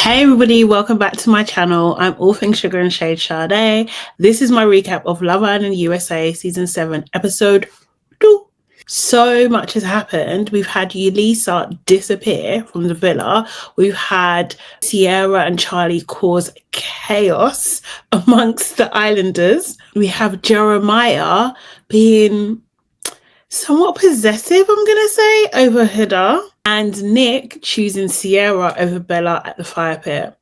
Hey everybody, welcome back to my channel. I'm all things sugar and shade Sade. This is my recap of Love Island USA season 7 episode 2. So much has happened. We've had Yulissa disappear from the villa. We've had Cierra and Charlie cause chaos amongst the islanders. We have Jeremiah being somewhat possessive, I'm gonna say, over Huda, and Nick choosing Cierra over Bella at the fire pit.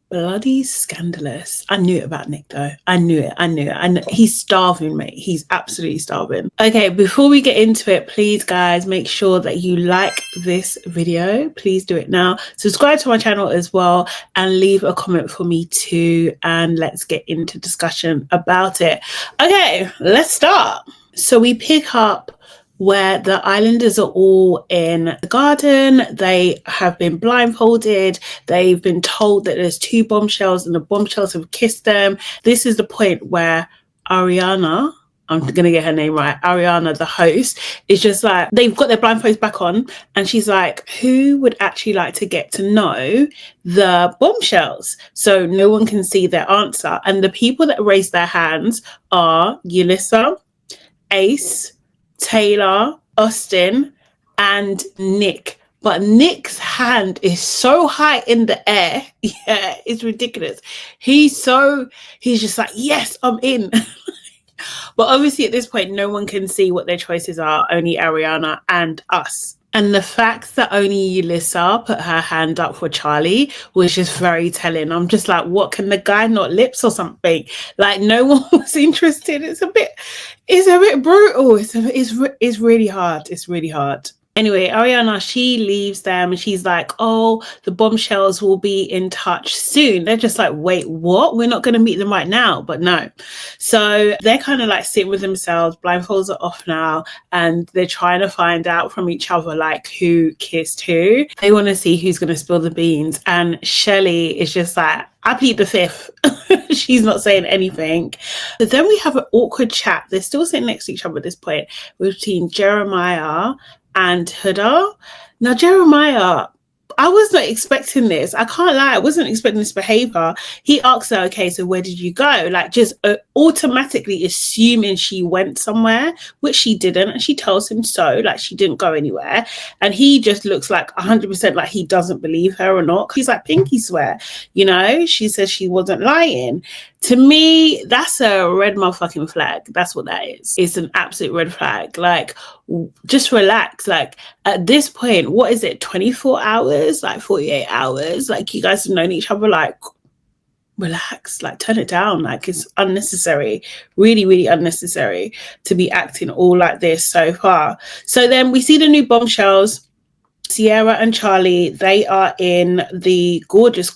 Bloody scandalous. I knew it about Nick though. I knew it. And he's starving, mate. He's absolutely starving. Okay, before we get into it, please guys, make sure that you like this video. Please do it now. Subscribe to my channel as well and leave a comment for me too. And let's get into discussion about it. Okay, let's start. So we pick up where the islanders are all in the garden. They have been blindfolded. They've been told that there's 2 bombshells and the bombshells have kissed them. This is the point where Ariana, I'm going to get her name right, Ariana, the host, is just like, they've got their blindfolds back on and she's like, who would actually like to get to know the bombshells? So no one can see their answer. And the people that raise their hands are Yulissa, Ace, Taylor, Austin, and Nick. But Nick's hand is so high in the air. Yeah, it's ridiculous. He's just like, yes, I'm in. But obviously at this point, no one can see what their choices are, only Ariana and us. And the fact that only Yulissa put her hand up for Charlie was just very telling. I'm just like, what, can the guy not lips or something? Like, no one was interested. It's a bit brutal. It's really hard. It's really hard. Anyway, Ariana, she leaves them and she's like, oh, the bombshells will be in touch soon. They're just like, wait, what? We're not going to meet them right now. But no. So they're kind of like sitting with themselves. Blindfolds are off now. And they're trying to find out from each other, like, who kissed who. They want to see who's going to spill the beans. And Chelley is just like, I plead the fifth. She's not saying anything. But then we have an awkward chat. They're still sitting next to each other at this point between Jeremiah and Huda. Now Jeremiah, I was not expecting this. I can't lie, I wasn't expecting this behavior. He asks her, okay, so where did you go? Like, just automatically assuming she went somewhere, which she didn't, and she tells him so, like she didn't go anywhere. And he just looks like 100% like he doesn't believe her or not. He's like, pinky swear, you know, she says she wasn't lying. To me, that's a red motherfucking flag. That's what that is. It's an absolute red flag. Like, just relax. Like, at this point, what is it, 24 hours, like 48 hours? Like, you guys have known each other, like, relax, like, turn it down. Like, it's unnecessary, really, really unnecessary to be acting all like this so far. So then we see the new bombshells. Cierra and Charlie, they are in the gorgeous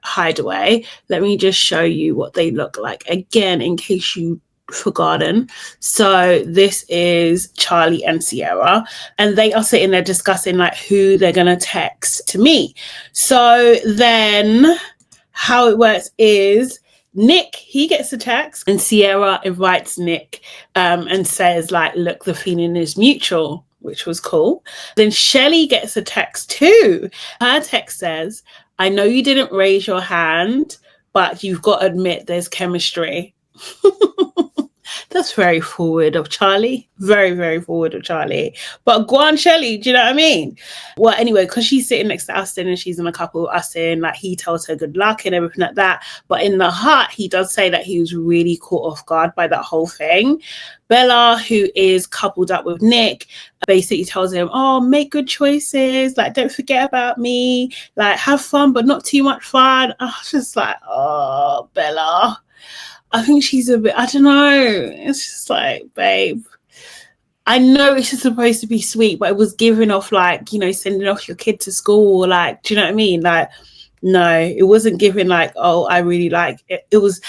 hideaway. Let me just show you what they look like again, in case you forgotten. So this is Charlie and Cierra, and they are sitting there discussing like who they're gonna text to meet. So then how it works is Nick, he gets a text and Cierra invites Nick and says like, look, the feeling is mutual, which was cool. Then Chelley gets a text too. Her text says, I know you didn't raise your hand, but you've got to admit there's chemistry. That's very forward of Charlie. Very, very forward of Charlie. But go on, Chelley, do you know what I mean? Well, anyway, because she's sitting next to Austin and she's in a couple with Austin, like he tells her good luck and everything like that. But in the heart, he does say that he was really caught off guard by that whole thing. Bella, who is coupled up with Nick, basically tells him, oh, make good choices. Like, don't forget about me. Like, have fun, but not too much fun. I was just like, oh, Bella. I think she's a bit, I don't know. It's just like, babe, I know it's just supposed to be sweet, but it was giving off like, you know, sending off your kid to school, or like, do you know what I mean? Like, no, it wasn't giving like, oh, I really like it. It was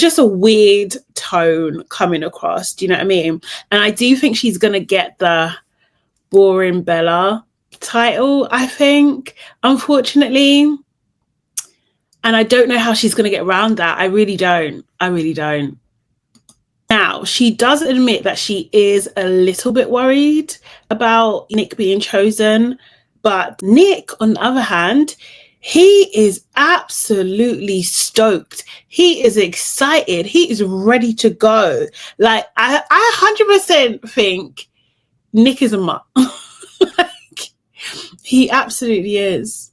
just a weird tone coming across. Do you know what I mean? And I do think she's going to get the boring Bella title, I think, unfortunately. And I don't know how she's going to get around that. I really don't. Now, she does admit that she is a little bit worried about Nick being chosen. But Nick, on the other hand, He is absolutely stoked. He is excited. He is ready to go. Like, I 100% think Nick is a mutt. Like, he absolutely is.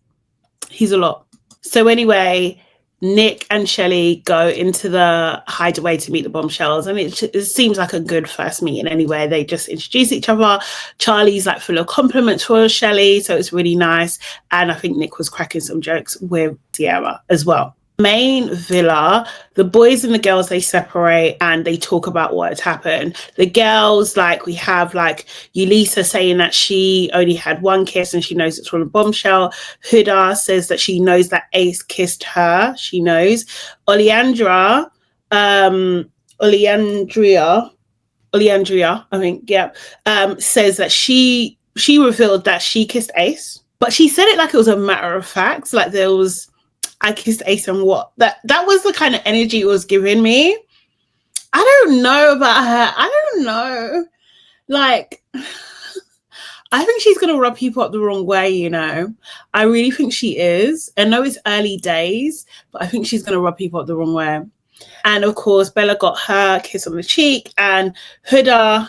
He's a lot. So anyway, Nick and Chelley go into the hideaway to meet the bombshells, and it seems like a good first meeting anyway. They just introduce each other. Charlie's like full of compliments for Chelley, so it's really nice. And I think Nick was cracking some jokes with Cierra as well. Main villa, the boys and the girls, they separate and they talk about what had happened. The girls, like, we have like Yulissa saying that she only had one kiss and she knows it's from a bombshell. Huda says that she knows that Ace kissed her. She knows. Oleandria, I think, yeah, says that she revealed that she kissed Ace, but she said it like it was a matter of fact, like there was, I kissed Ace and what? That was the kind of energy it was giving me. I don't know about her. I don't know. Like, I think she's going to rub people up the wrong way, you know. I really think she is. I know it's early days, but I think she's going to rub people up the wrong way. And of course, Bella got her kiss on the cheek, and Huda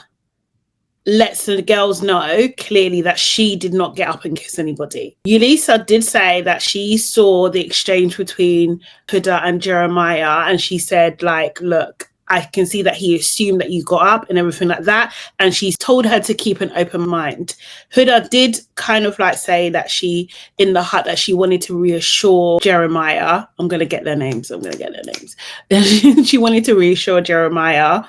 lets the girls know clearly that she did not get up and kiss anybody. Yulissa did say that she saw the exchange between Huda and Jeremiah, and she said, like, look, I can see that he assumed that you got up and everything like that, and she's told her to keep an open mind. Huda did kind of like say that she, in the hut, that she wanted to reassure Jeremiah. I'm going to get their names. She wanted to reassure Jeremiah,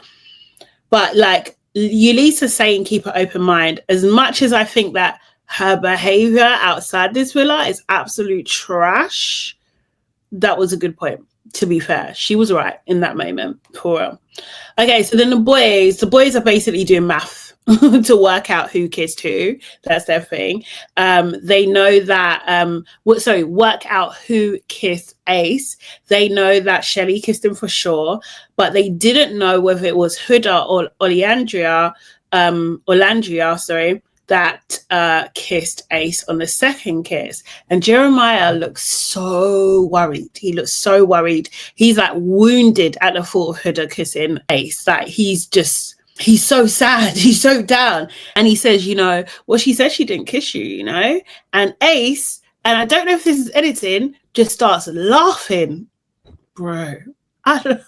but like, Yulissa saying keep an open mind, as much as I think that her behavior outside this villa is absolute trash, that was a good point. To be fair, she was right in that moment. For real. Okay, so then the boys are basically doing math to work out who kissed who. That's their thing. They know that work out who kissed Ace. They know that Chelley kissed him for sure, but they didn't know whether it was Huda or Oleandria, that kissed Ace on the second kiss. And Jeremiah looks so worried. He looks so worried. He's like wounded at the thought of Huda kissing Ace. Like, he's so sad. He's so down. And he says, you know, well, she said she didn't kiss you, you know? And Ace, and I don't know if this is editing, just starts laughing. Bro, I don't know.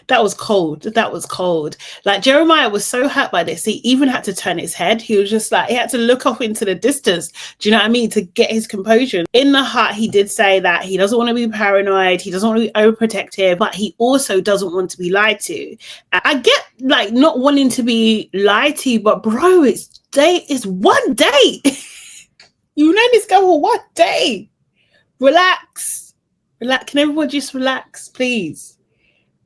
That was cold. Like, Jeremiah was so hurt by this, he even had to turn his head. He was just like, he had to look off into the distance. Do you know what I mean? To get his composure. In the hut, he did say that he doesn't want to be paranoid. He doesn't want to be overprotective, but he also doesn't want to be lied to. I get like not wanting to be lied to, but bro, it's one day. You know this guy for 1 day. Relax. Can everyone just relax, please?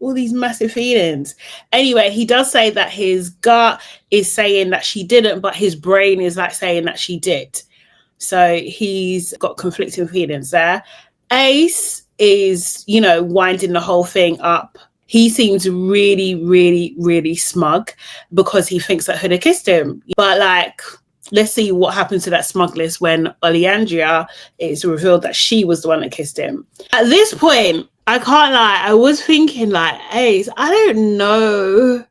All these massive feelings. Anyway, he does say that his gut is saying that she didn't, but his brain is like saying that she did. So he's got conflicting feelings there. Ace is, you know, winding the whole thing up. He seems really, really, really smug because he thinks that Huda kissed him. But like, let's see what happens to that smugness when Oleandria is revealed that she was the one that kissed him. At this point, I can't lie, I was thinking like, Ace, I don't know.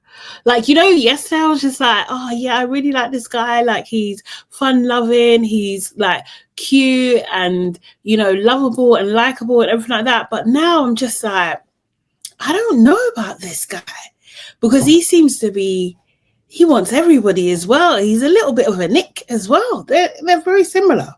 Like, you know, yesterday I was just like, oh yeah, I really like this guy. Like, he's fun loving, he's like cute and, you know, lovable and likable and everything like that. But now I'm just like, I don't know about this guy, because he seems to be, he wants everybody as well. He's a little bit of a Nick as well. They're very similar.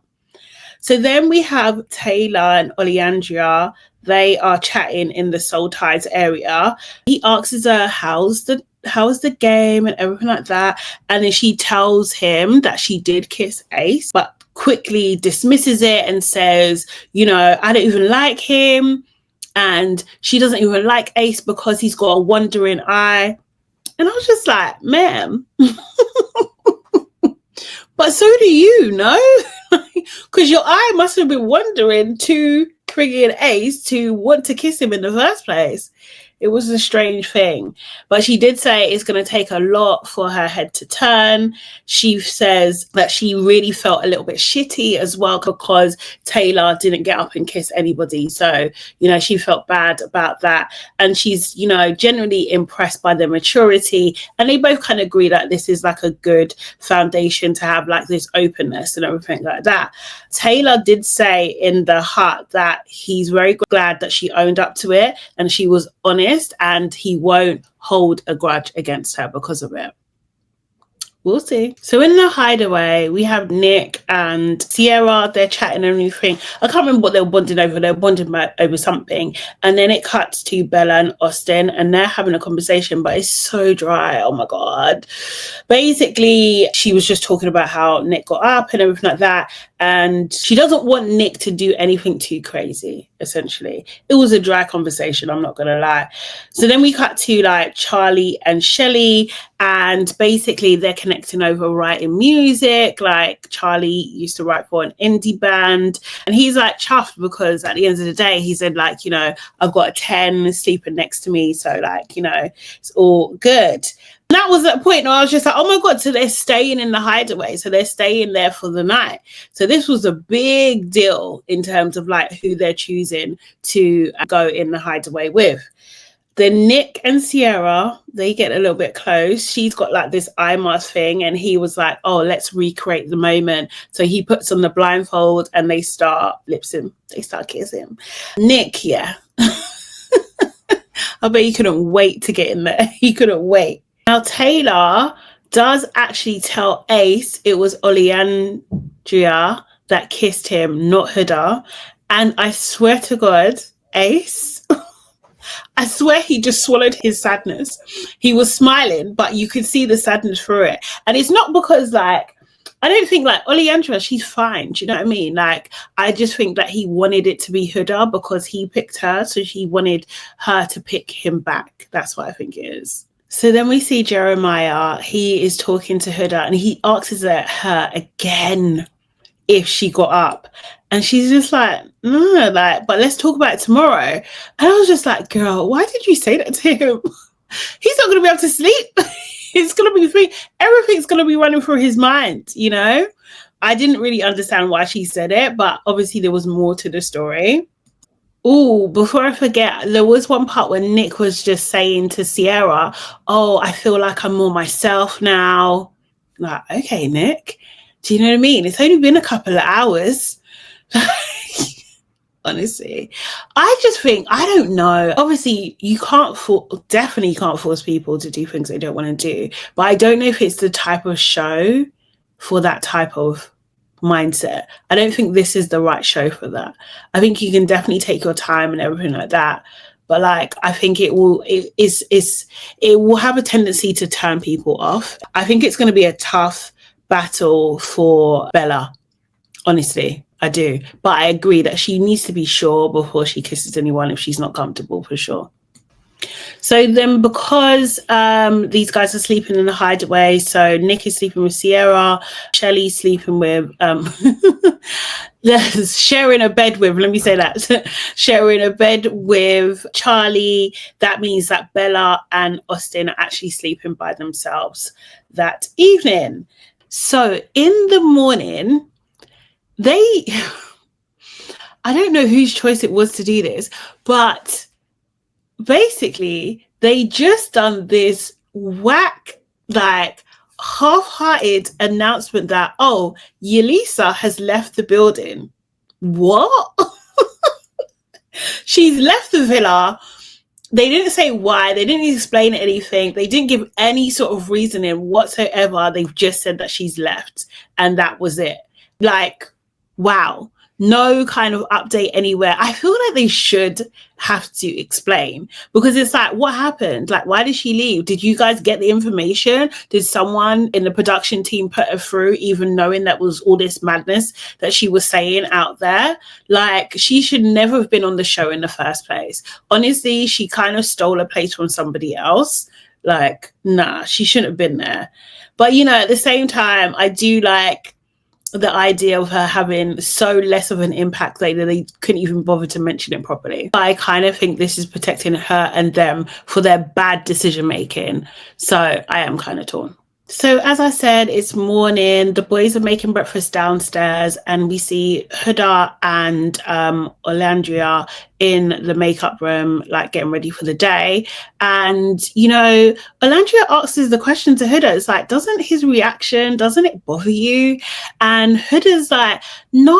So then we have Taylor and Oleandria. They are chatting in the Soul Tides area. He asks her, how's the game and everything like that. And then she tells him that she did kiss Ace, but quickly dismisses it and says, you know, I don't even like him. And she doesn't even like Ace because he's got a wandering eye. And I was just like, ma'am. But so do you, no? Because your eye must have been wandering to friggin' Ace to want to kiss him in the first place. It was a strange thing. But she did say it's going to take a lot for her head to turn. She says that she really felt a little bit shitty as well because Taylor didn't get up and kiss anybody. So, you know, she felt bad about that. And she's, you know, generally impressed by their maturity. And they both kind of agree that this is like a good foundation to have like this openness and everything like that. Taylor did say in the hut that he's very glad that she owned up to it and she was honest, and he won't hold a grudge against her because of it. We'll see. So in the hideaway, we have Nick and Cierra. They're chatting and everything. I can't remember what they were bonding over. They were bonding over something. And then it cuts to Bella and Austin, and they're having a conversation, but it's so dry. Oh my God. Basically, she was just talking about how Nick got up and everything like that. And she doesn't want Nick to do anything too crazy, essentially. It was a dry conversation, I'm not going to lie. So then we cut to like Charlie and Chelley, and basically they're connecting over writing music. Like Charlie used to write for an indie band, and he's like chuffed because at the end of the day, he said like, you know, I've got a 10 sleeping next to me. So like, you know, it's all good. And that was that point where I was just like, oh my God, so they're staying in the hideaway. So they're staying there for the night. So this was a big deal in terms of like who they're choosing to go in the hideaway with. Then Nick and Cierra, they get a little bit close. She's got like this eye mask thing, and he was like, oh, let's recreate the moment. So he puts on the blindfold and they start lip-sync. They start kissing. Nick, yeah. I bet he couldn't wait to get in there. He couldn't wait. Now, Taylor does actually tell Ace it was Oleandria that kissed him, not Huda. And I swear to God, Ace, I swear he just swallowed his sadness. He was smiling, but you could see the sadness through it. And it's not because, like, I don't think, like, Oleandria, she's fine. Do you know what I mean? Like, I just think that he wanted it to be Huda because he picked her. So he wanted her to pick him back. That's what I think it is. So then we see Jeremiah. He is talking to Huda and he asks her again if she got up. And she's just like, no, like, but let's talk about it tomorrow. And I was just like, girl, why did you say that to him? He's not going to be able to sleep. It's going to be free. Everything's going to be running through his mind, you know? I didn't really understand why she said it, but obviously there was more to the story. Oh, before I forget, there was one part where Nick was just saying to Cierra, oh, I feel like I'm more myself now. Like, okay, Nick, do you know what I mean? It's only been a couple of hours. Honestly, I just think, I don't know. Obviously, definitely can't force people to do things they don't want to do. But I don't know if it's the type of show for that type of mindset. I don't think this is the right show for that. I think you can definitely take your time and everything like that, but like I think it will have a tendency to turn people off. I think it's going to be a tough battle for Bella, honestly. I do, but I agree that she needs to be sure before she kisses anyone if she's not comfortable, for sure. So then because these guys are sleeping in the hideaway, so Nick is sleeping with Cierra, Chelley's sleeping with, sharing a bed with, let me say that, sharing a bed with Charlie. That means that Bella and Austin are actually sleeping by themselves that evening. So in the morning, I don't know whose choice it was to do this, but basically they just done this whack, like half-hearted announcement that, oh, Yulissa has left the building. What? She's left the villa. They didn't say why. They didn't explain anything. They didn't give any sort of reasoning whatsoever. They've just said that she's left and that was it. Like, wow. No kind of update anywhere. I feel like they should have to explain, because it's like, what happened? Like, why did she leave? Did you guys get the information? Did someone in the production team put her through, even knowing that was all this madness that she was saying out there? Like, she should never have been on the show in the first place. Honestly, she kind of stole a place from somebody else. Like, nah, she shouldn't have been there. But, you know, at the same time, I do like the idea of her having so less of an impact that they couldn't even bother to mention it properly. But I kind of think this is protecting her and them for their bad decision making. So I am kind of torn. So as I said, it's morning. The boys are making breakfast downstairs, and we see Huda and Olandria in the makeup room, like getting ready for the day. And, you know, Olandria asks the question to Huda. It's like, doesn't it bother you? And Huda's like, no,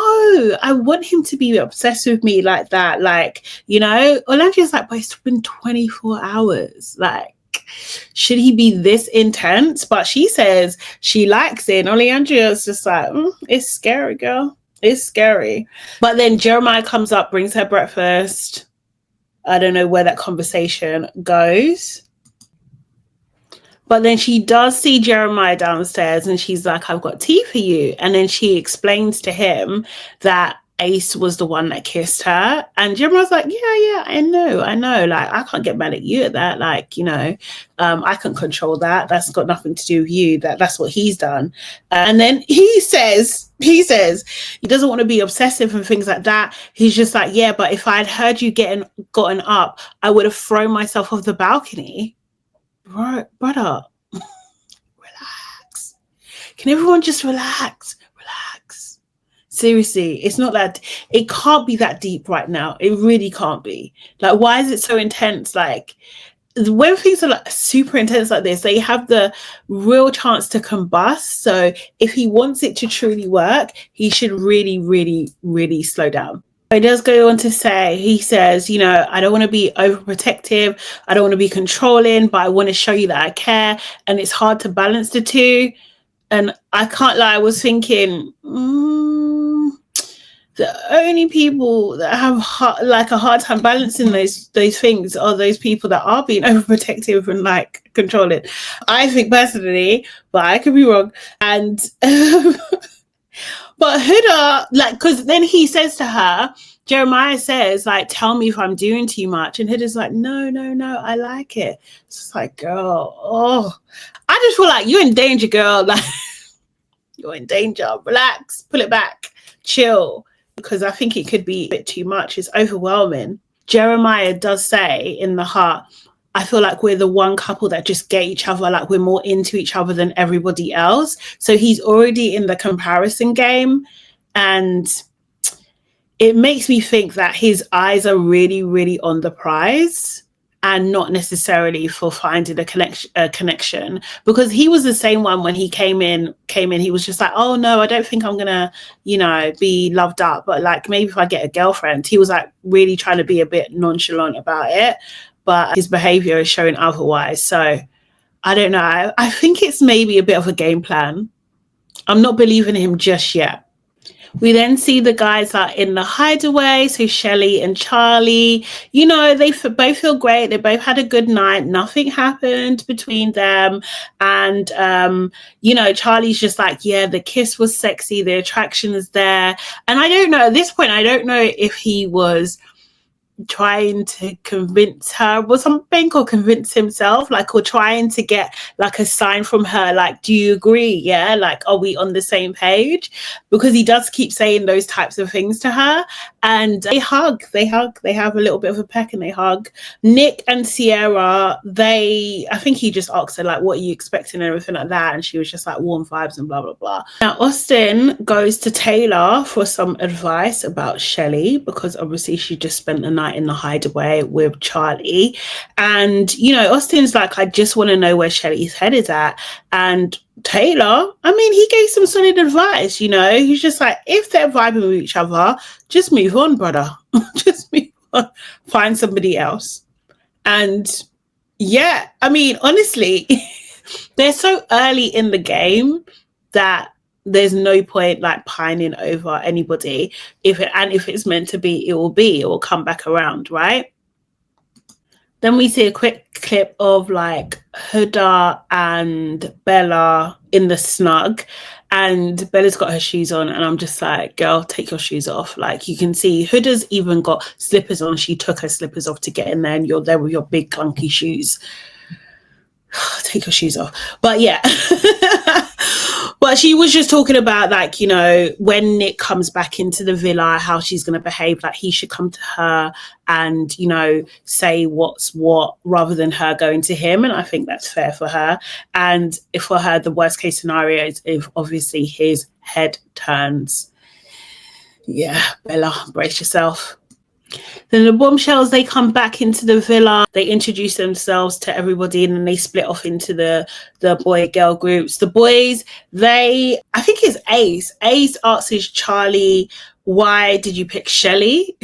I want him to be obsessed with me like that. Like, you know, Olandria's like, but it's been 24 hours. Like, should he be this intense? But she says she likes it. And Oleandria's just like, it's scary, girl. It's scary. But then Jeremiah comes up, brings her breakfast. I don't know where that conversation goes. But then she does see Jeremiah downstairs and she's like, I've got tea for you. And then she explains to him that Ace was the one that kissed her. And Jeremiah's like, yeah, I know. Like, I can't get mad at you at that. Like, you know, I can control that. That's got nothing to do with you. That's what he's done. And then he says he doesn't want to be obsessive and things like that. He's just like, yeah, but if I'd heard you gotten up, I would have thrown myself off the balcony. Right, brother, relax. Can everyone just relax? Seriously, it's not that, it can't be that deep right now. It really can't be. Like, why is it so intense? Like, when things are like super intense like this, they have the real chance to combust. So if he wants it to truly work, he should really, really, really slow down. He does go on to say, he says, you know, I don't want to be overprotective. I don't want to be controlling, but I want to show you that I care. And it's hard to balance the two. And I can't lie, I was thinking, the only people that have a hard time balancing those things are those people that are being overprotective and like controlling. I think personally, but I could be wrong. And but Huda, like, because then he says to her, Jeremiah says, like, tell me if I'm doing too much. And Huda's like, no, I like it. It's just like, girl, I just feel like you're in danger, girl. Like, you're in danger. Relax, pull it back, chill. Because I think it could be a bit too much. It's overwhelming. Jeremiah does say in the heart, I feel like we're the one couple that just get each other, like we're more into each other than everybody else. So he's already in the comparison game. And it makes me think that his eyes are really, really on the prize and not necessarily for finding a connection, because he was the same one when he came in, he was just like, oh no, I don't think I'm gonna, you know, be loved up, but like maybe if I get a girlfriend. He was like really trying to be a bit nonchalant about it, but his behavior is showing otherwise. So I don't know, I think it's maybe a bit of a game plan. I'm not believing him just yet. We then see the guys are in the hideaway. So Chelley and Charlie, you know, they both feel great. They both had a good night. Nothing happened between them. And, you know, Charlie's just like, yeah, the kiss was sexy. The attraction is there. And I don't know, at this point, I don't know if he was trying to convince her or something, or convince himself, like, or trying to get like a sign from her, like, do you agree? Yeah, like, are we on the same page? Because he does keep saying those types of things to her. And they hug, they have a little bit of a peck and they hug. Nick and Cierra, I think he just asked her, like, what are you expecting and everything like that, and she was just like, warm vibes and blah blah blah. Now Austin goes to Taylor for some advice about Chelley, because obviously she just spent the night in the hideaway with Charlie. And, you know, Austin's like, I just want to know where Chelley's head is at. And Taylor, I mean, he gave some solid advice, you know. He's just like, if they're vibing with each other, just move on, brother. Just move on. Find somebody else. And yeah, I mean, honestly, they're so early in the game that there's no point like pining over anybody. If it's meant to be, it will come back around, right? Then we see a quick clip of like Huda and Bella in the snug, and Bella's got her shoes on, and I'm just like, girl, take your shoes off. Like, you can see Huda's even got slippers on. She took her slippers off to get in there, and you're there with your big clunky shoes. Take your shoes off. But yeah. But she was just talking about, like, you know, when Nick comes back into the villa, how she's going to behave. Like, he should come to her and, you know, say what's what rather than her going to him. And I think that's fair for her. And if for her, the worst case scenario is if obviously his head turns. Yeah, Bella, brace yourself. Then the bombshells, they come back into the villa. They introduce themselves to everybody, and then they split off into the boy-girl groups. The boys, I think it's Ace. Ace asks Charlie, why did you pick Chelley?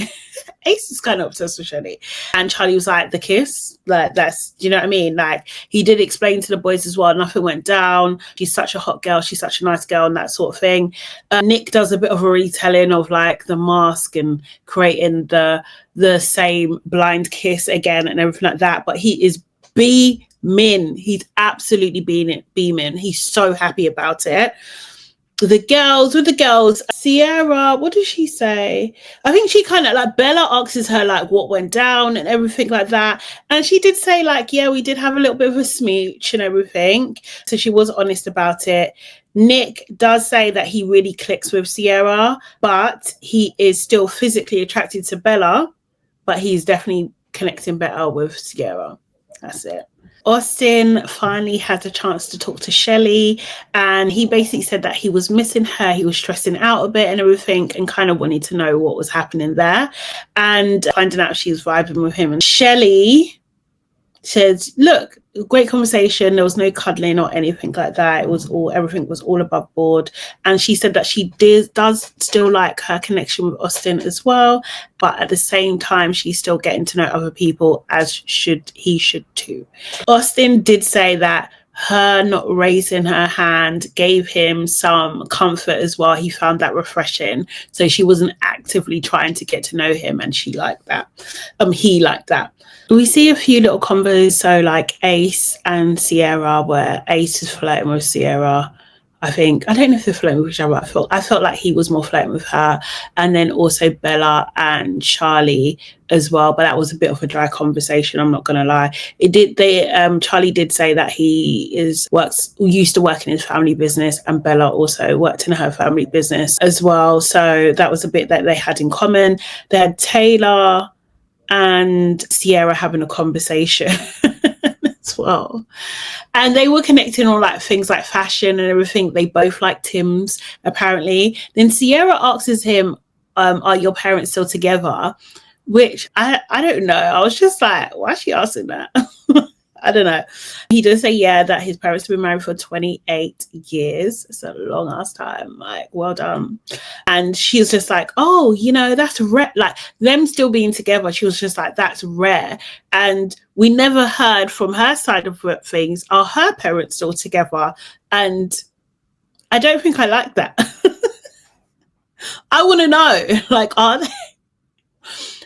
Ace is kind of obsessed with Chelley. And Charlie was like, the kiss. Like, that's, you know what I mean? Like, he did explain to the boys as well, nothing went down. She's such a hot girl. She's such a nice girl and that sort of thing. Nick does a bit of a retelling of, like, the mask and creating the same blind kiss again and everything like that. But he is beaming. He's absolutely beaming. He's so happy about it. With the girls, Cierra, what does she say? I think she kind of, like, Bella asks her, like, what went down and everything like that. And she did say, like, yeah, we did have a little bit of a smooch and everything. So she was honest about it. Nick does say that he really clicks with Cierra, but he is still physically attracted to Bella, but he's definitely connecting better with Cierra. That's it. Austin finally had a chance to talk to Chelley, and he basically said that he was missing her. He was stressing out a bit and everything, and kind of wanted to know what was happening there, and finding out she was vibing with him. And Chelley says, look, great conversation. There was no cuddling or anything like that. Everything was all above board. And she said that she does still like her connection with Austin as well, but at the same time, she's still getting to know other people, as he should too. Austin did say that her not raising her hand gave him some comfort as well. He found that refreshing. So she wasn't actively trying to get to know him, and she liked that. He liked that. We see a few little combos, so like Ace and Cierra, where Ace is flirting with Cierra. I don't know if they're flirting with each other. I felt like he was more flirting with her, and then also Bella and Charlie as well. But that was a bit of a dry conversation, I'm not gonna lie. Charlie did say that he used to work in his family business, and Bella also worked in her family business as well. So that was a bit that they had in common. They had Taylor and Cierra having a conversation as well, and they were connecting on, like, things like fashion and everything. They both like Tim's, apparently. Then Cierra asks him, are your parents still together? Which I don't know. I was just like, why is she asking that? I don't know. He does say, yeah, that his parents have been married for 28 years. It's a long ass time. Like, well done. And she was just like, oh, you know, that's rare. Like, them still being together, she was just like, that's rare. And we never heard from her side of things. Are her parents still together? And I don't think I like that. I want to know, like, are they?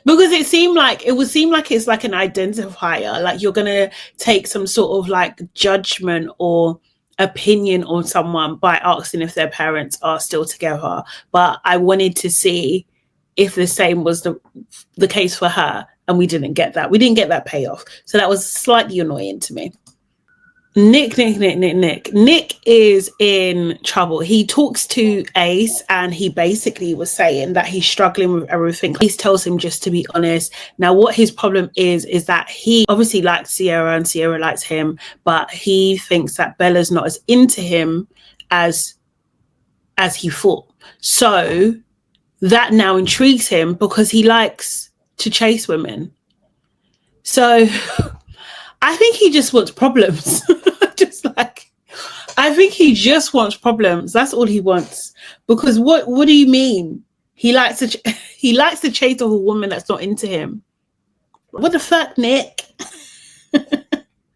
Because it would seem like it's like an identifier, like you're going to take some sort of like judgment or opinion on someone by asking if their parents are still together. But I wanted to see if the same was the case for her, and we didn't get that. We didn't get that payoff. So that was slightly annoying to me. Nick is in trouble. He talks to Ace, and he basically was saying that he's struggling with everything. Ace tells him just to be honest. Now, what his problem is that he obviously likes Cierra and Cierra likes him, but he thinks that Bella's not as into him as he thought. So that now intrigues him because he likes to chase women. So I think he just wants problems. I think he just wants problems. That's all he wants. Because what do you mean? He likes to chase of a woman that's not into him. What the fuck, Nick?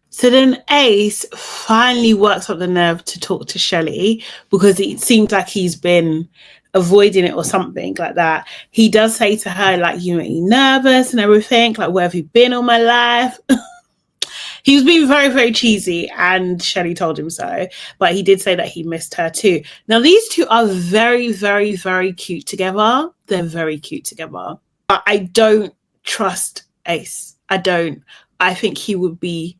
So then Ace finally works up the nerve to talk to Chelley, because it seems like he's been avoiding it or something like that. He does say to her, like, you make me nervous and everything, like, where have you been all my life? He was being very, very cheesy, and Chelley told him so. But he did say that he missed her too. Now, these two are very, very, very cute together. They're very cute together. But I don't trust Ace. I don't. I think he would be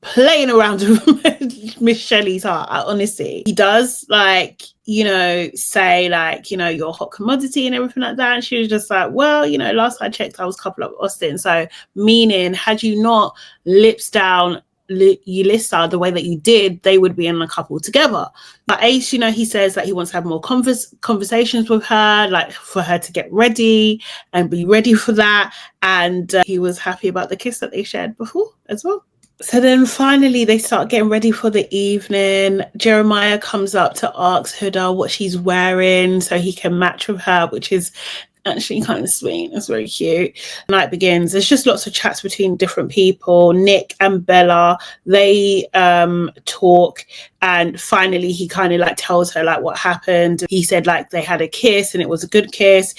playing around with Miss Shelley's heart, honestly. He does, like, you know, say, like, you know, you're a hot commodity and everything like that. And she was just like, well, you know, last I checked, I was coupled up with Austin. So, meaning, had you not lips down Yulissa the way that you did, they would be in a couple together. But Ace, you know, he says that he wants to have more conversations with her, like for her to get ready and be ready for that. And he was happy about the kiss that they shared before as well. So then finally they start getting ready for the evening. Jeremiah comes up to ask Huda what she's wearing so he can match with her, which is actually kind of sweet. It's very cute. The night begins. There's just lots of chats between different people. Nick and Bella, they talk, and finally he kind of like tells her like what happened. He said like they had a kiss and it was a good kiss.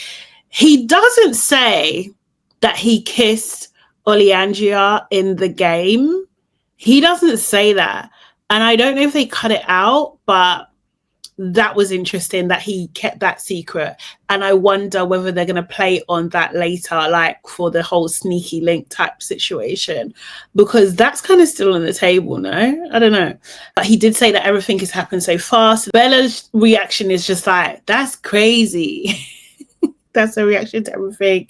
He doesn't say that he kissed Oleandria in the game. He doesn't say that. And I don't know if they cut it out, but that was interesting that he kept that secret. And I wonder whether they're going to play on that later, like for the whole sneaky link type situation, because that's kind of still on the table, no? I don't know. But he did say that everything has happened so fast. Bella's reaction is just like, that's crazy. That's her reaction to everything.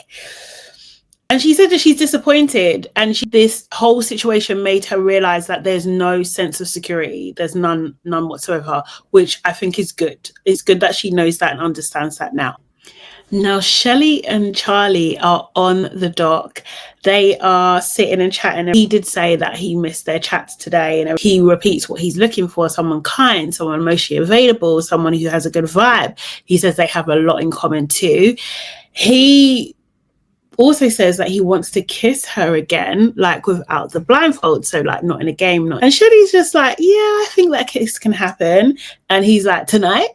And she said that she's disappointed, and this whole situation made her realize that there's no sense of security. There's none whatsoever, which I think is good. It's good that she knows that and understands that now. Now, Chelley and Charlie are on the dock. They are sitting and chatting. He did say that he missed their chats today. And he repeats what he's looking for: someone kind, someone emotionally available, someone who has a good vibe. He says they have a lot in common too. He also says that he wants to kiss her again, like without the blindfold, so like not in a game. And Shelley's just like, yeah, I think that kiss can happen. And he's like, tonight?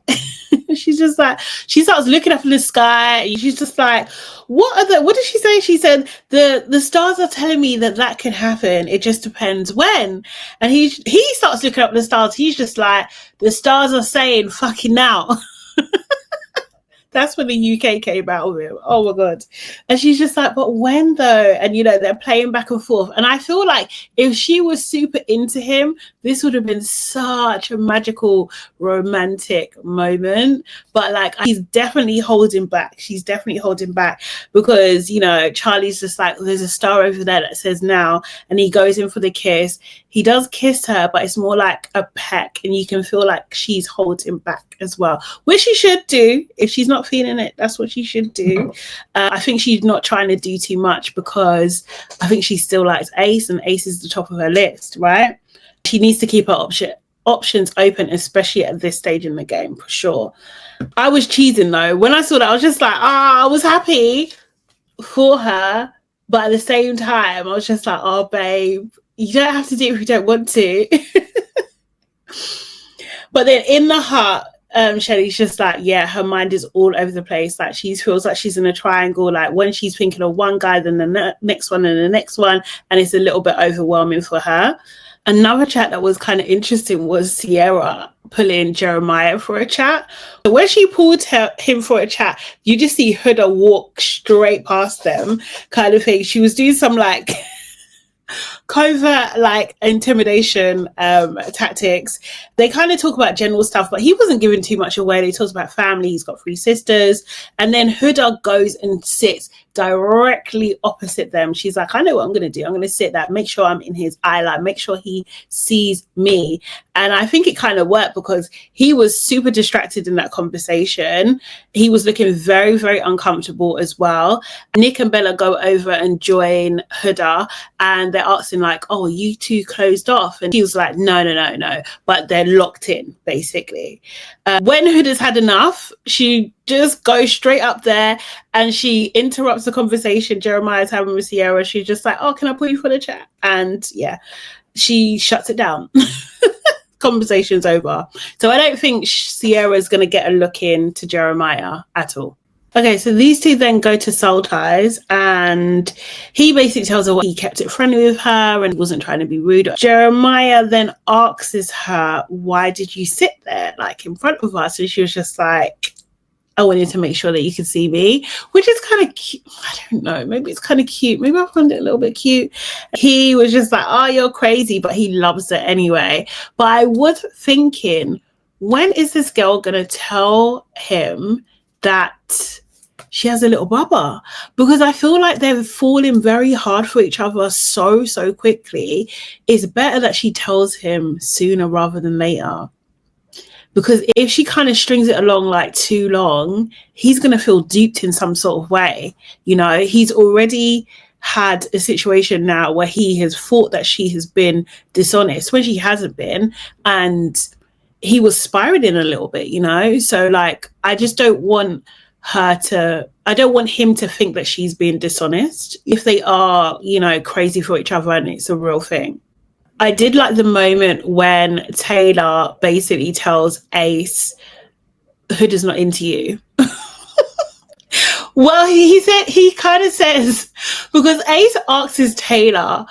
She's just like, she starts looking up in the sky. She's just like, what did she say? She said, the stars are telling me that can happen. It just depends when. And he starts looking up the stars. He's just like, the stars are saying fucking now. That's when the UK came out of him. Oh my God. And she's just like, but when though? And, you know, they're playing back and forth. And I feel like if she was super into him, this would have been such a magical, romantic moment. But like, he's definitely holding back. She's definitely holding back because, you know, Charlie's just like, there's a star over there that says now. And he goes in for the kiss. He does kiss her, but it's more like a peck. And you can feel like she's holding back as well, which she should do. If she's not feeling it, that's what she should do. I think she's not trying to do too much because I think she still likes Ace, and Ace is the top of her list, right? She needs to keep her options open, especially at this stage in the game, for sure. I was cheesing though. When I saw that, I was just like, I was happy for her. But at the same time, I was just like, oh, babe, you don't have to do it if you don't want to. But then in the heart, Shelley's just like, yeah, her mind is all over the place. Like she feels like she's in a triangle. Like when she's thinking of one guy, then the next one and the next one. And it's a little bit overwhelming for her. Another chat that was kind of interesting was Cierra pulling Jeremiah for a chat. When she pulled him for a chat, you just see Huda walk straight past them kind of thing. She was doing some like covert like intimidation tactics. They kind of talk about general stuff, but he wasn't giving too much away. They talked about family. He's got 3 sisters. And then Huda goes and sits directly opposite them. She's like, I know what I'm going to do. I'm going to sit there, make sure I'm in his eye line, make sure he sees me. And I think it kind of worked because he was super distracted in that conversation. He was looking very, very uncomfortable as well. Nick and Bella go over and join Huda, and they're asking like, oh, are you two closed off? And he was like, no. But they're locked in, basically. When Huda's had enough, she just goes straight up there and she interrupts the conversation Jeremiah's having with Cierra. She's just like, oh, can I put you for the chat? And yeah, she shuts it down. Conversation's over. So I don't think Cierra's going to get a look into Jeremiah at all. Okay, so these two then go to Soul Ties, and he basically tells her he kept it friendly with her and wasn't trying to be rude. Jeremiah then asks her, why did you sit there like in front of us? And she was just like, I wanted to make sure that you could see me, which is kind of cute. I don't know. Maybe it's kind of cute. Maybe I found it a little bit cute. He was just like, oh, you're crazy, but he loves it anyway. But I was thinking, when is this girl going to tell him that she has a little brother? Because I feel like they're falling very hard for each other so quickly. It's better that she tells him sooner rather than later. Because if she kind of strings it along like too long, he's going to feel duped in some sort of way. You know, he's already had a situation now where he has thought that she has been dishonest when she hasn't been. And he was spiraling a little bit, you know? So like, I just don't want I don't want him to think that she's being dishonest if they are, you know, crazy for each other and it's a real thing. I did like the moment when Taylor basically tells Ace, Hood is not into you. Well, he kind of says, because Ace asks Taylor,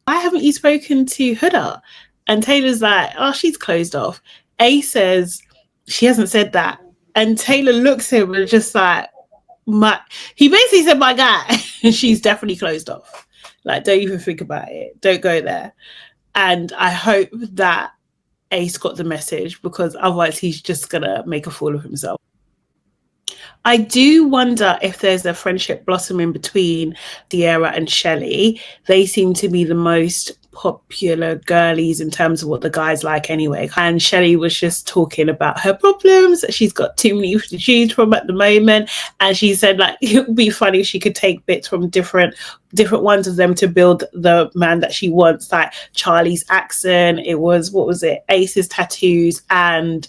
why haven't you spoken to Huda? And Taylor's like, oh, she's closed off. Ace says, she hasn't said that. And Taylor looks at him and just like, he basically said, my guy, she's definitely closed off. Like, don't even think about it. Don't go there. And I hope that Ace got the message, because otherwise he's just going to make a fool of himself. I do wonder if there's a friendship blossoming between Cierra and Chelley. They seem to be the most popular girlies in terms of what the guys like anyway. And Chelley was just talking about her problems. She's got too many to choose from at the moment. And she said like it would be funny if she could take bits from different ones of them to build the man that she wants, like Charlie's accent. It was, what was it? Ace's tattoos and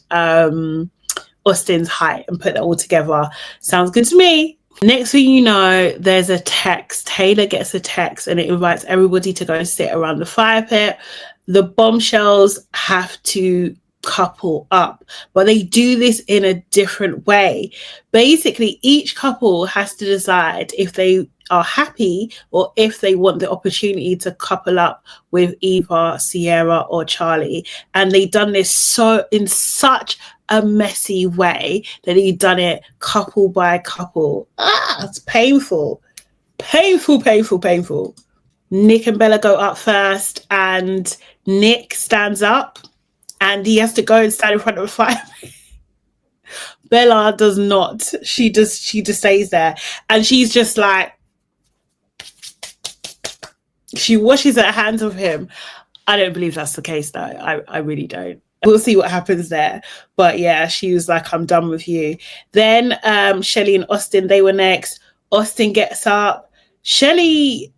Austin's height, and put that all together. Sounds good to me. Next thing you know, there's a text. Taylor gets a text and it invites everybody to go and sit around the fire pit. The bombshells have to couple up, but they do this in a different way. Basically, each couple has to decide if they are happy or if they want the opportunity to couple up with either Cierra or Charlie. And they've done this in such a messy way that he'd done it couple by couple. It's painful. Nick and Bella go up first, and Nick stands up and he has to go and stand in front of a fire. Bella does not. She just stays there, and she's just like, she washes her hands of him. I don't believe that's the case though. I really don't. We'll see what happens there. But yeah, she was like, I'm done with you. Then Chelley and Austin, they were next. Austin gets up. Chelley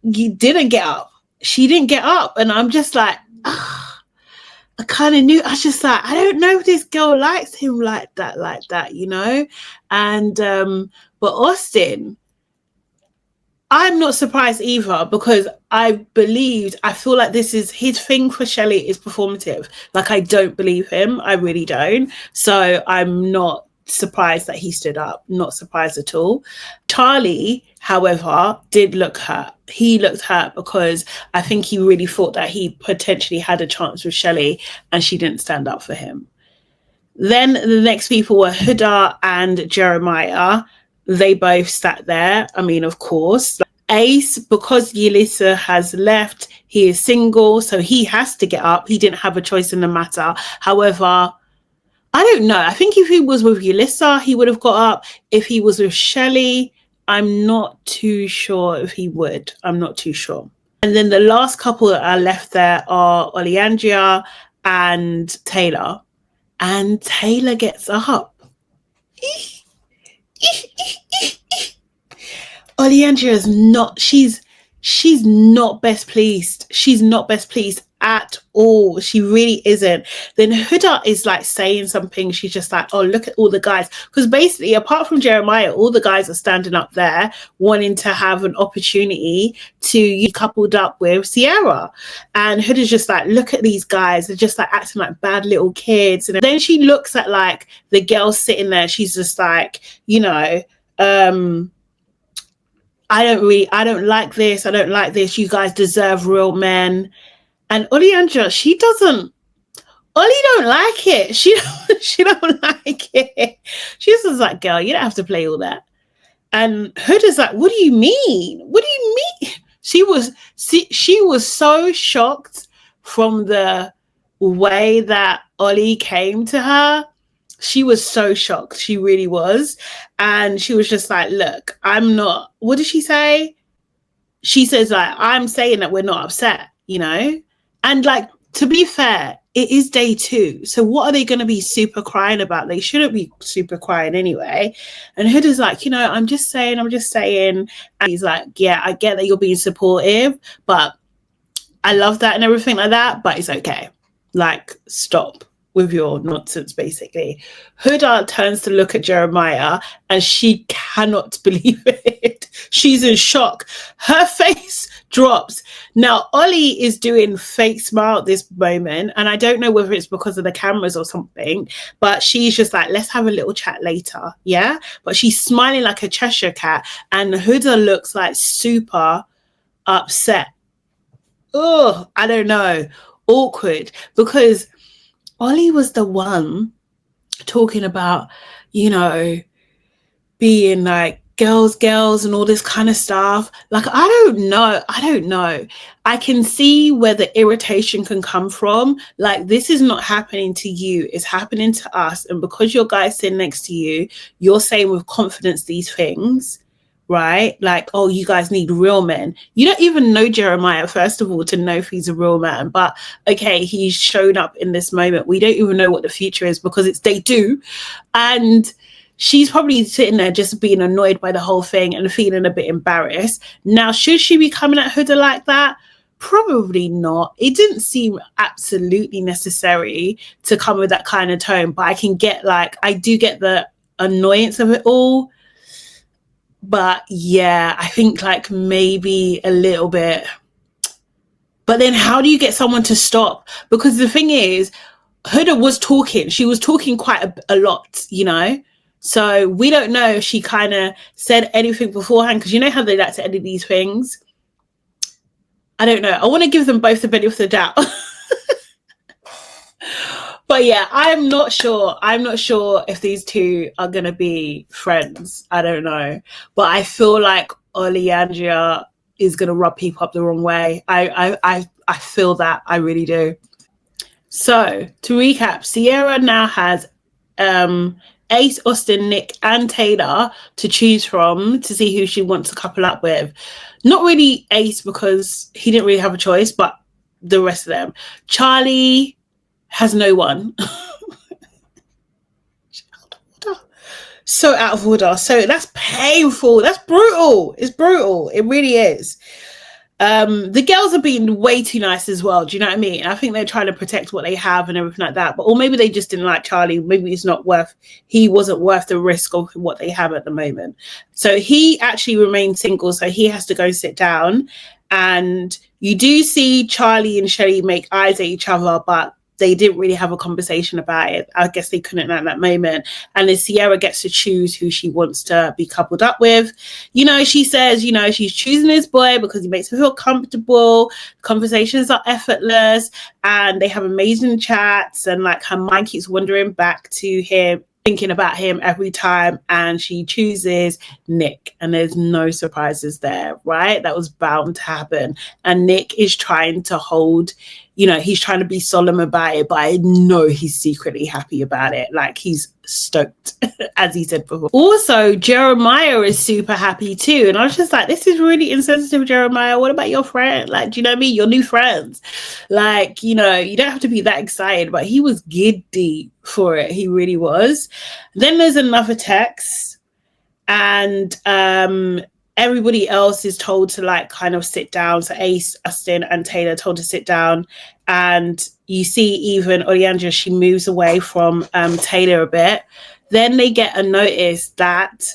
didn't get up. She didn't get up. And I'm just like, I kind of knew. I was just like, I don't know if this girl likes him like that, you know? And, but Austin, I'm not surprised either, because I feel like this is his thing for Chelley is performative. Like, I don't believe him. I really don't. So I'm not surprised that he stood up. Not surprised at all. Charlie, however, did look hurt. He looked hurt because I think he really thought that he potentially had a chance with Chelley and she didn't stand up for him. Then the next people were Huda and Jeremiah. They both sat there. I mean, of course. Ace, because Yulissa has left, he is single, so he has to get up. He didn't have a choice in the matter. However, I don't know. I think if he was with Yulissa, he would have got up. If he was with Chelley, I'm not too sure if he would. I'm not too sure. And then the last couple that are left there are Oleandria and Taylor. And Taylor gets up. Oleandria is not, she's not best pleased. She's not best pleased at all. She really isn't. Then Huda is like saying something. She's just like, oh, look at all the guys. Because basically, apart from Jeremiah, all the guys are standing up there wanting to have an opportunity to be coupled up with Cierra. And Huda's just like, look at these guys. They're just like acting like bad little kids. And then she looks at like the girl sitting there. She's just like, you know, I don't like this. I don't like this. You guys deserve real men. And Oleandria, she doesn't Ollie don't like it. She don't like it. She's just like, girl, you don't have to play all that. And Huda's like, what do you mean? What do you mean? She was so shocked from the way that Ollie came to her. She was so shocked. She really was. And she was just like, look, I'm not, what did she say? She says, like, I'm saying that we're not upset, you know? And like, to be fair, it is day 2. So what are they going to be super crying about? They shouldn't be super crying anyway. And Huda's like, you know, I'm just saying. And he's like, yeah, I get that you're being supportive, but I love that and everything like that, but it's okay. Like, stop with your nonsense, basically. Huda turns to look at Jeremiah and she cannot believe it. She's in shock. Her face drops. Now, Ollie is doing fake smile at this moment, and I don't know whether it's because of the cameras or something, but she's just like, let's have a little chat later, yeah? But she's smiling like a Cheshire cat, and Huda looks like super upset. Oh, I don't know. Awkward, because Ollie was the one talking about, you know, being like girls and all this kind of stuff. Like, I don't know. I can see where the irritation can come from. Like, this is not happening to you. It's happening to us. And because your guy's sitting next to you, you're saying with confidence these things. Right? Like, oh, you guys need real men. You don't even know Jeremiah, first of all, to know if he's a real man. But okay, he's shown up in this moment. We don't even know what the future is because it's day 2. And she's probably sitting there just being annoyed by the whole thing and feeling a bit embarrassed. Now, should she be coming at Huda like that? Probably not. It didn't seem absolutely necessary to come with that kind of tone. But I do get the annoyance of it all. But yeah, I think like maybe a little bit. But then how do you get someone to stop? Because the thing is, Huda was talking. She was talking quite a lot, you know? So we don't know if she kind of said anything beforehand, because you know how they like to edit these things. I don't know. I want to give them both the benefit of the doubt. But yeah, I'm not sure if these two are going to be friends. I don't know. But I feel like Oleandria is going to rub people up the wrong way. I feel that. I really do. So to recap, Cierra now has Ace, Austin, Nick and Taylor to choose from to see who she wants to couple up with. Not really Ace because he didn't really have a choice, but the rest of them. Charlie has no one. So out of order. So that's painful. That's brutal. It's brutal. It really is. The girls are being way too nice as well. Do you know what I mean? I think they're trying to protect what they have and everything like that. But or maybe they just didn't like Charlie. Maybe he wasn't worth the risk of what they have at the moment. So he actually remained single. So he has to go sit down. And you do see Charlie and Chelley make eyes at each other, but they didn't really have a conversation about it. I guess they couldn't at that moment. And then Cierra gets to choose who she wants to be coupled up with. You know, she says, you know, she's choosing this boy because he makes her feel comfortable. Conversations are effortless and they have amazing chats. And like her mind keeps wandering back to him, thinking about him every time. And she chooses Nick. And there's no surprises there, right? That was bound to happen. And Nick is trying to hold, you know, he's trying to be solemn about it, but I know he's secretly happy about it. Like he's stoked, as he said before. Also, Jeremiah is super happy too. And I was just like, this is really insensitive, Jeremiah. What about your friend? Like, do you know what I mean? Your new friends. Like, you know, you don't have to be that excited, but he was giddy for it. He really was. Then there's another text and everybody else is told to like kind of sit down. So Ace, Austin and Taylor told to sit down. And you see even Oleandria, she moves away from Taylor a bit. Then they get a notice that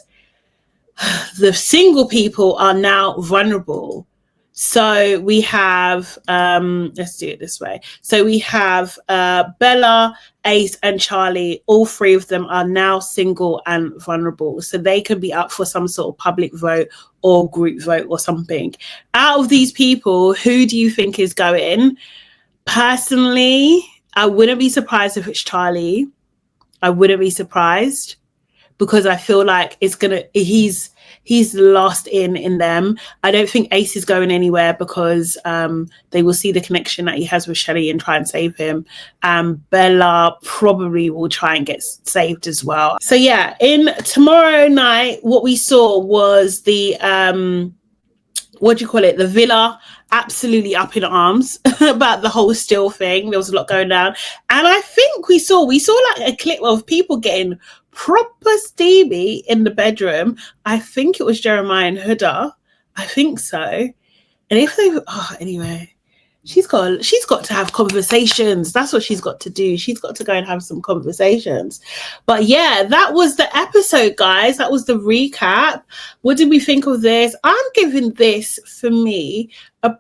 the single people are now vulnerable. So we have, let's do it this way. So we have Bella, Ace and Charlie. All three of them are now single and vulnerable. So they can be up for some sort of public vote or group vote or something. Out of these people, who do you think is going? Personally, I wouldn't be surprised if it's Charlie. I wouldn't be surprised, because I feel like he's lost in them. I don't think Ace is going anywhere, because they will see the connection that he has with Chelley and try and save him. Bella probably will try and get saved as well. So yeah, in tomorrow night, what we saw was the the villa absolutely up in arms about the whole still thing. There was a lot going down, and I think we saw like a clip of people getting proper steamy in the bedroom. I think it was Jeremiah and Huda. I think so. And if they anyway, she's got to have conversations. That's what she's got to do. She's got to go and have some conversations. But yeah, that was the episode, guys. That was the recap. What did we think of this? I'm giving this, for me,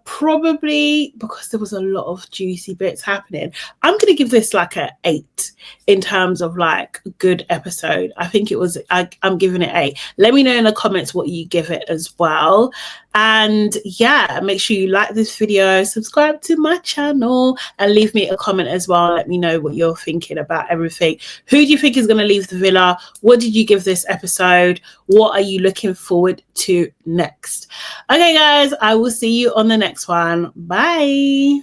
probably, because there was a lot of juicy bits happening, I'm going to give this like a 8 in terms of like good episode. I think it was, I'm giving it 8. Let me know in the comments what you give it as well. And yeah, make sure you like this video, subscribe to my channel, and leave me a comment as well. Let me know what you're thinking about everything. Who do you think is going to leave the villa? What did you give this episode? What are you looking forward to next? Okay, guys, I will see you on the next one. Bye.